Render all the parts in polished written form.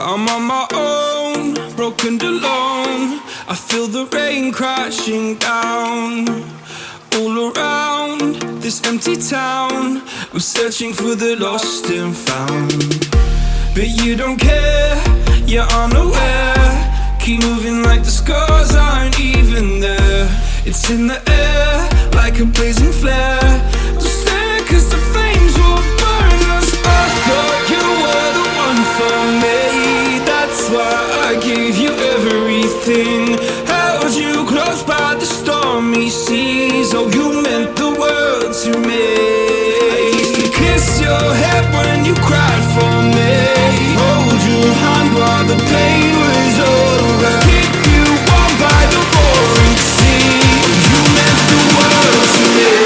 I'm on my own, broken and alone. I feel the rain crashing down all around this empty town. I'm searching for the lost and found, but you don't care, you're unaware. Keep moving like the scars aren't even there. It's in the air like a blazing flare. Don't stare cause the flames will burn us. I thought you were the one for me, that's why I gave you everything. Held you close by the stormy seas. Oh, you meant the world to me. I used to kiss your head when you cried for me, hold your hand while the pain was over, keep you warm by the roaring sea. Oh, you meant the world to me.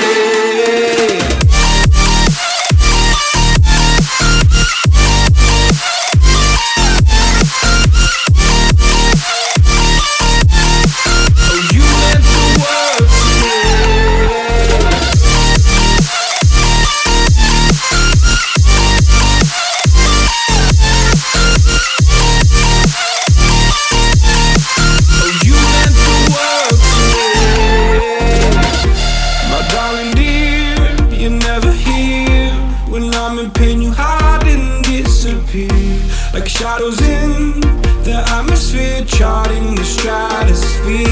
Like shadows in the atmosphere, charting the stratosphere.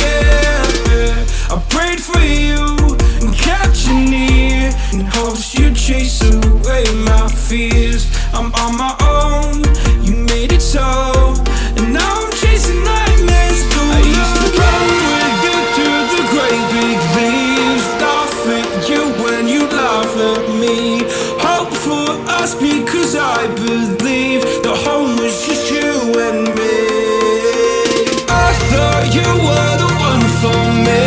Yeah. I prayed for you and kept you near in hopes you'd chase away my fears. I'm on my own, you made it so, and now I'm chasing nightmares too. I used to run with you through the great big leaves, laugh at you when you laugh at me. Hope for us because I believe the home was just you and me. I thought you were the one for me,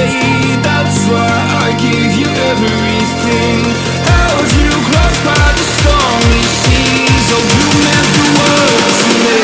that's why I gave you everything. Held you close by the stormy seas. Oh, you meant the world to me.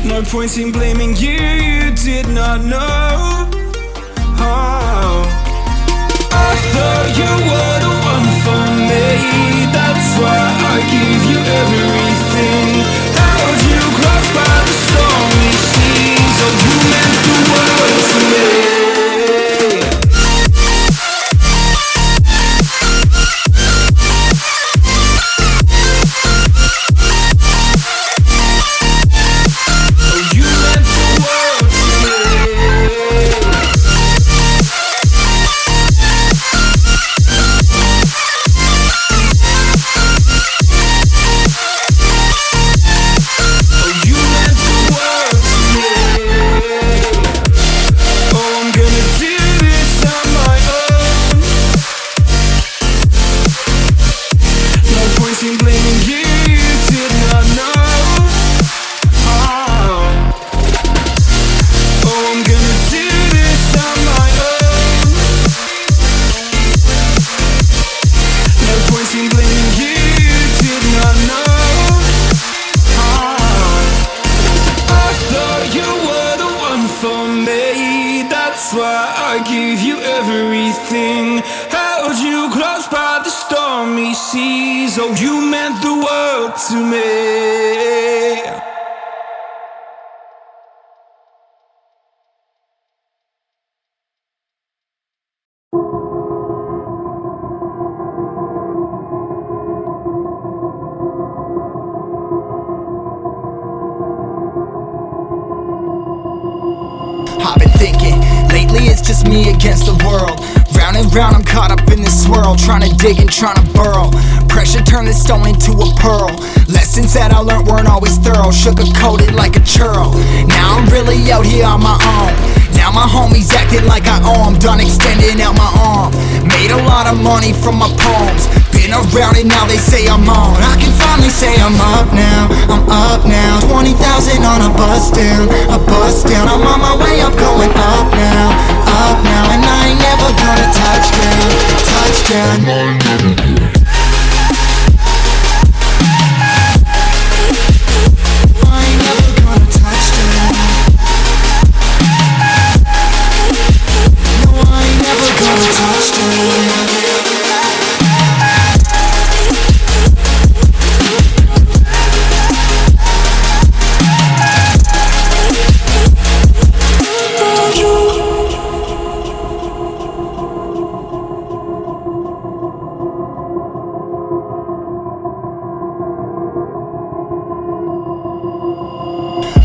No point in blaming you, you did not know. Oh. I thought you were the one for me, that's why I gave you everything. Held you close by the stormy seas. Oh, you meant the world to me. That's why I gave you everything. Held you close by the stormy seas. Oh, you meant the world to me. I've been thinking, lately it's just me against the world. Round and round I'm caught up in this swirl, trying to dig and trying to burrow. Pressure turned this stone into a pearl. Lessons that I learned weren't always thorough, sugar coated like a churl. Now I'm really out here on my own. Now my homies acting like I owe 'em, done extending out my arm. Made a lot of money from my poems, been around and now they say I'm on. I can finally say I'm up now, I'm up now. 20,000 on a bus down, a bus down. I'm on my way up, going up now, and I ain't never gonna touch down, touchdown.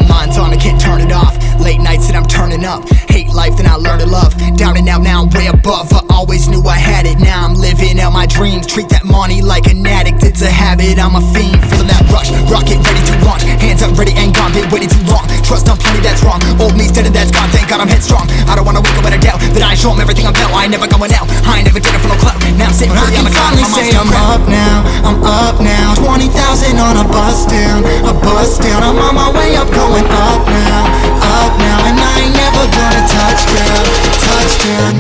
Mind's on, I can't turn it off. Late nights and I'm turning up. Hate life, then I learn to love. Down and out, now I'm way above. I always knew I had it, now I'm living out my dreams. Treat that money like an addict, it's a habit. I'm a fiend, feeling that rush. Rocket ready to launch. Hands up, ready and gone. Been waiting too long. Trust on plenty, that's wrong. Old me's dead and that's gone. Thank God I'm headstrong. I don't wanna wake up with a doubt that I show 'em everything I'm about. I ain't never going out. I ain't never did it for no clout. Now I'm sitting pretty on the cloud. I can finally say I'm up now, I'm up now. 20,000 on a bus down, a bus down. I'm on my way up, going up now, and I ain't never gonna touch down, touchdown.